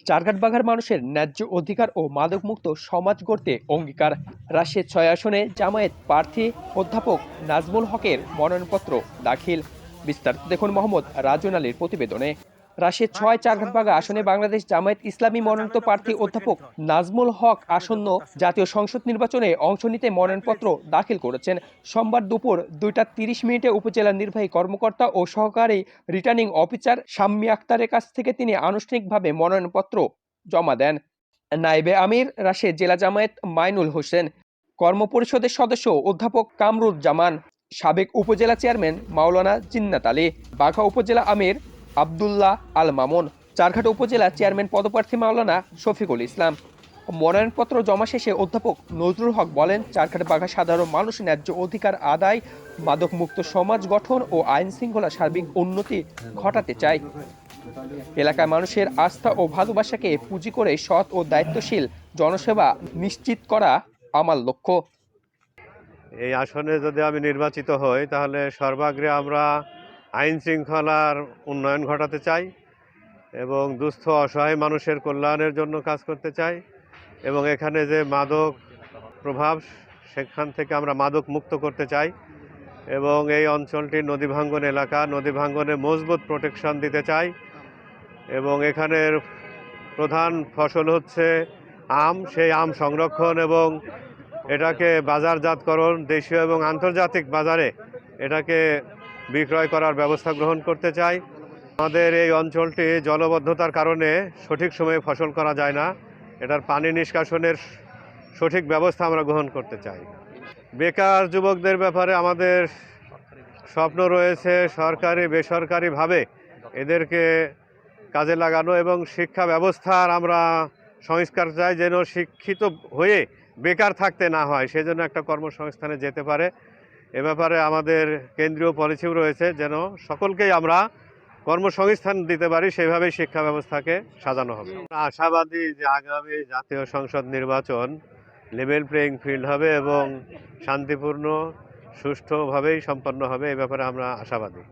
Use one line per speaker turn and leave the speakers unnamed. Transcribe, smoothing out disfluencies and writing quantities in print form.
চারঘাট-বাঘার মানুষের ন্যায্য অধিকার ও মাদকমুক্ত সমাজ গড়তে অঙ্গীকার। রাজশাহীর ৬ আসনে জামায়াত প্রার্থী অধ্যাপক নাজমুল হকের মনোনয়নপত্র দাখিল। বিস্তারিত দেখুন মোহাম্মদ রাজন আলীর প্রতিবেদনে। রাজশাহীর ৬ চারঘাট-বাঘা আসনে বাংলাদেশ জামায়াত ইসলামী মনোনীত প্রার্থী অধ্যাপক নাজমুল হক আসন্ন জাতীয় সংসদ নির্বাচনে অংশ নিতে মনোনয়নপত্র দাখিল করেছেন। সোমবার দুপুর ২টা ৩০ মিনিটে উপজেলা নির্বাহী কর্মকর্তা ও সহকারী রিটার্নিং অফিসার শাম্মী আক্তারের কাছ থেকে তিনি আনুষ্ঠানিকভাবে মনোনয়নপত্র জমা দেন। নায়েবে আমির রাজশাহী জেলা জামায়াত মাইনুল হোসেন, কর্মপরিষদের সদস্য অধ্যাপক কামরুজ্জামান, সাবেক উপজেলা চেয়ারম্যান মাওলানা জিন্নাত আলী, বাঘা উপজেলা আমির আব্দুল্লাহ আল মামুন, চারঘাট উপজেলা চেয়ারম্যান পদপ্রার্থী মাওলানা শফিকুল ইসলাম। মনোনয়নপত্র জমা শেষে অধ্যাপক নজরুল হক বলেন, চারঘাট বাঘা সাধারণ মানুষ ন্যায্য অধিকার আদায়, মাদকমুক্ত সমাজ গঠন ও আইন শৃঙ্খলা সার্বিক উন্নতি ঘটাতে চায়। এলাকার মানুষের আস্থা ও ভালোবাসাকে পুঁজি করে সৎ ও দায়িত্বশীল জনসেবা নিশ্চিত করা আমার লক্ষ্য।
এই আসনে যদি আমি নির্বাচিত হই তাহলে সর্বাগ্রে আমরা আইন শৃঙ্খলার উন্নয়ন ঘটাতে চাই এবং দুস্থ অসহায় মানুষের কল্যাণের জন্য কাজ করতে চাই এবং এখানে যে মাদক প্রভাব সেখান থেকে আমরা মাদক মুক্ত করতে চাই এবং এই অঞ্চলটি নদী ভাঙ্গন এলাকা, নদী ভাঙ্গনে মজবুত প্রোটেকশন দিতে চাই এবং এখানের প্রধান ফসল হচ্ছে আম। সেই আম সংরক্ষণ এবং এটাকে বাজারজাতকরণ দেশীয় এবং আন্তর্জাতিক বাজারে এটাকে বিক্রয় করার ব্যবস্থা গ্রহণ করতে চাই। আমাদের এই অঞ্চলটি জলবদ্ধতার কারণে সঠিক সময়ে ফসল করা যায় না, এটার পানি নিষ্কাশনের সঠিক ব্যবস্থা আমরা গ্রহণ করতে চাই। বেকার যুবকদের ব্যাপারে আমাদের স্বপ্ন রয়েছে সরকারি বেসরকারিভাবে এদেরকে কাজে লাগানো এবং শিক্ষা ব্যবস্থার আমরা সংস্কার চাই, যেন শিক্ষিত হয়ে বেকার থাকতে না হয়, সেজন্য একটা কর্মসংস্থানে যেতে পারে। এ ব্যাপারে আমাদের কেন্দ্রীয় পলিসিও রয়েছে, যেন সকলকেই আমরা কর্মসংস্থান দিতে পারি, সেইভাবেই শিক্ষা ব্যবস্থাকে সাজানো হবে। আশাবাদী যে আগামী জাতীয় সংসদ নির্বাচন লেভেল প্লেয়িং ফিল্ড হবে এবং শান্তিপূর্ণ সুষ্ঠুভাবেই সম্পন্ন হবে, এ ব্যাপারে আমরা আশাবাদী।